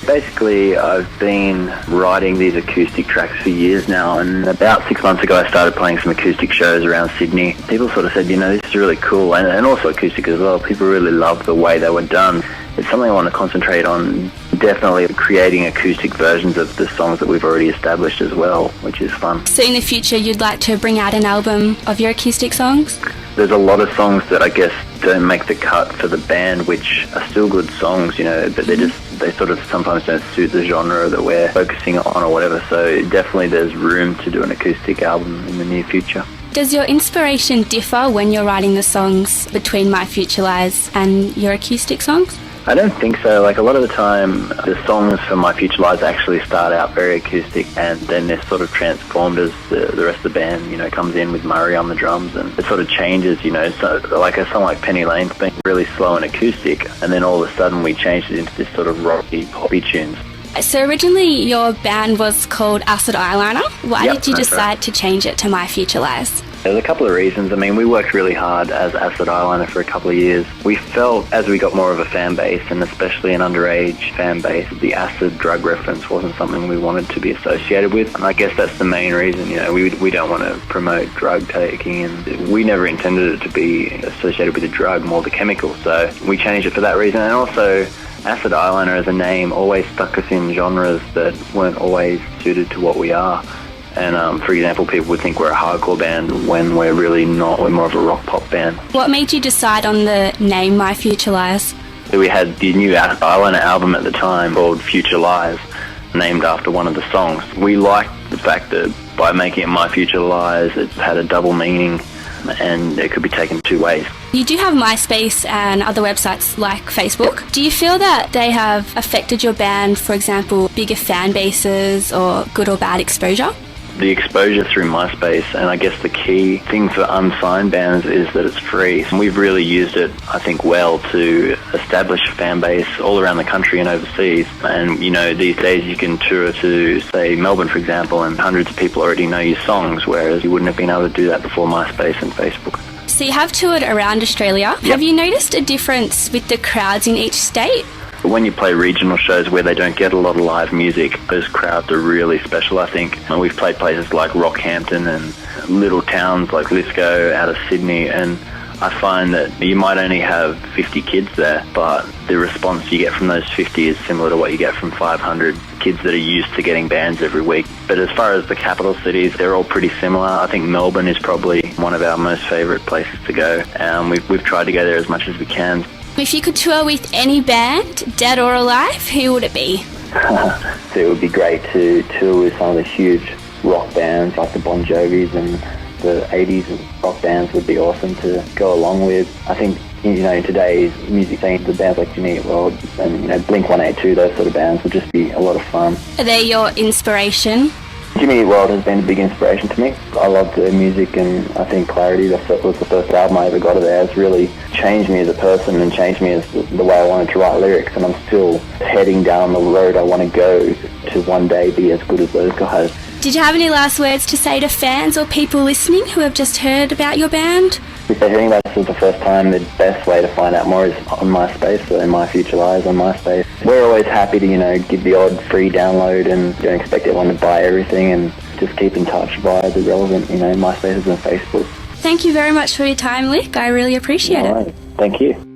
Basically, I've been writing these acoustic tracks for years now, and about 6 months ago I started playing some acoustic shows around Sydney. People sort of said, this is really cool, and also acoustic as well. People really loved the way they were done. It's something I want to concentrate on, definitely creating acoustic versions of the songs that we've already established as well, which is fun. So in the future you'd like to bring out an album of your acoustic songs? There's a lot of songs that I guess don't make the cut for the band, which are still good songs, but they sort of sometimes don't suit the genre that we're focusing on or whatever. So definitely there's room to do an acoustic album in the near future. Does your inspiration differ when you're writing the songs between My Future Lies and your acoustic songs? I don't think so. Like, a lot of the time, the songs for My Future Lies actually start out very acoustic, and then they're sort of transformed as the rest of the band, comes in with Murray on the drums, and it sort of changes, So, like a song like Penny Lane's been really slow and acoustic, and then all of a sudden we changed it into this sort of rocky, poppy tunes. So originally your band was called Acid Eyeliner. Why did you decide to change it to My Future Lies? There's a couple of reasons. We worked really hard as Acid Eyeliner for a couple of years. We felt as we got more of a fan base, and especially an underage fan base, the acid drug reference wasn't something we wanted to be associated with. And I guess that's the main reason. We don't want to promote drug taking, and we never intended it to be associated with the drug, more the chemical. So we changed it for that reason. And also, Acid Eyeliner as a name always stuck us in genres that weren't always suited to what we are. And for example, people would think we're a hardcore band when we're really not. We're more of a rock pop band. What made you decide on the name My Future Lies? We had the new Acid Eyeliner album at the time called Future Lies, named after one of the songs. We liked the fact that by making it My Future Lies, it had a double meaning, and it could be taken two ways. You do have MySpace and other websites like Facebook. Do you feel that they have affected your band, for example, bigger fan bases or good or bad exposure? The exposure through MySpace, and I guess the key thing for unsigned bands is that it's free. And we've really used it, I think, well to establish a fan base all around the country and overseas. And, these days you can tour to, say, Melbourne, for example, and hundreds of people already know your songs, whereas you wouldn't have been able to do that before MySpace and Facebook. So you have toured around Australia. Yep. Have you noticed a difference with the crowds in each state? When you play regional shows where they don't get a lot of live music, those crowds are really special, I think. And we've played places like Rockhampton and little towns like Lithgow out of Sydney, and I find that you might only have 50 kids there, but the response you get from those 50 is similar to what you get from 500 kids that are used to getting bands every week. But as far as the capital cities, they're all pretty similar. I think Melbourne is probably one of our most favourite places to go. We've tried to go there as much as we can. If you could tour with any band, dead or alive, who would it be? So it would be great to tour with some of the huge rock bands like the Bon Jovis, and the 80s rock bands would be awesome to go along with. I think, in today's music scene, the bands like Jimmy Eat World and, Blink-182, those sort of bands would just be a lot of fun. Are they your inspiration? Jimmy Eat World has been a big inspiration to me. I love their music, and I think Clarity, that was the first album I ever got of theirs, really changed me as a person and changed me as the way I wanted to write lyrics, and I'm still heading down the road I want to go to one day be as good as those guys. Did you have any last words to say to fans or people listening who have just heard about your band? If they're hearing about this for the first time, the best way to find out more is on MySpace, so My Future Lies on MySpace. We're always happy to, give the odd free download, and don't expect everyone to buy everything, and just keep in touch via the relevant, MySpaces and Facebook. Thank you very much for your time, Lick. I really appreciate it. Thank you.